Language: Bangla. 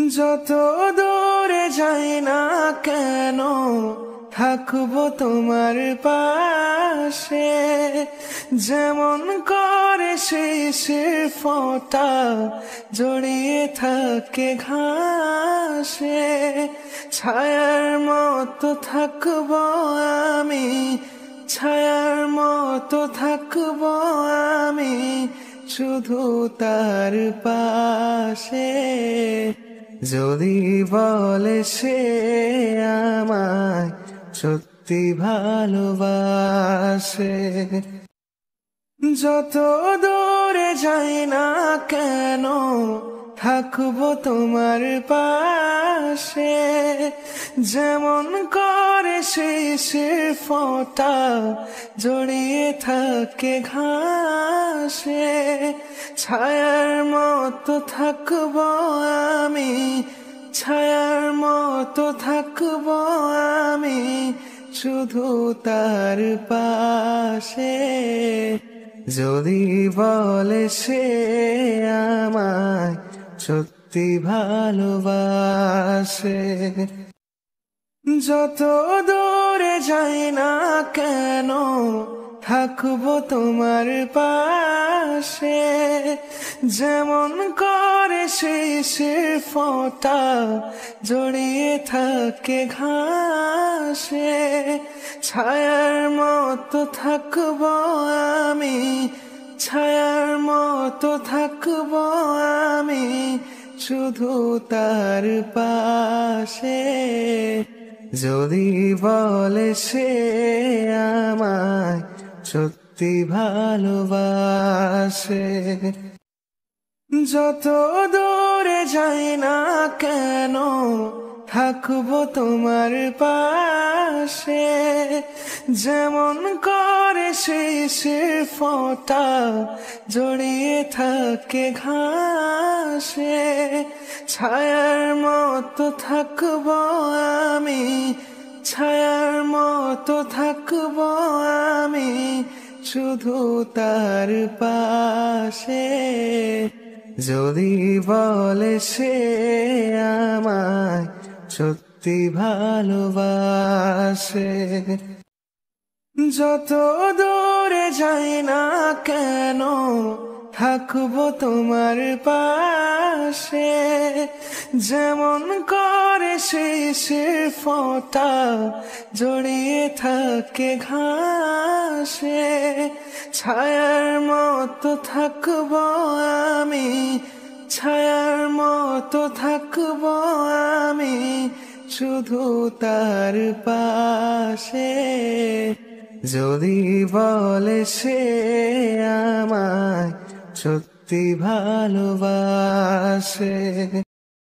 যত দূরে যাই না কেন থাকবো তোমার পাশে। যেমন করে শিশির ফোঁটা জড়িয়ে থাকে ঘাসে, ছায়ার মতো থাকবো আমি, ছায়ার মতো থাকবো আমি শুধু তার পাশে। যদি বলে সে আমায় সত্যি ভালোবাসে। যত দূরে যাই না কেন থাকবো তোমার পাশে। যেমন করে শিশির ফোঁটা জড়িয়ে থাকে ঘাসে, ছায়ার মতো থাকবো আমি, ছায়ার মতো থাকবো আমি শুধু তার পাশে। যদি বলে সে আমায় সত্যি ভালোবাসে। যত দূরে যাই না কেন থাকবো তোমার পাশে। যেমন করে শিশির ফোঁটা জড়িয়ে থাকে ঘাসে, ছায়ার মতো থাকবো আমি, ছায়ার মতো থাকবো আমি শুধু তার পাশে। যদি বলে সে আমায় সত্যি ভালোবাসে। যত দূরে যাই না কেন থাকবো তোমার পাশে। যেমন করে শিশির ফোঁটা জড়িয়ে থাকে ঘাসে, ছায়ার মতো থাকবো আমি, ছায়ার মতো থাকবো আমি শুধু তার পাশে। যদি বলে সে আমায় সত্যি ভালোবাসে। যত দূরে যাই না কেন থাকবো তোমার পাশে। যেমন করে শিশির ফোঁটা জড়িয়ে থাকে ঘাসে, ছায়ার মতো থাকবো আমি, ছায়ার মতো থাকবো আমি শুধু তার পাশে। যদি বলে সে আমায় সত্যি ভালোবাসে।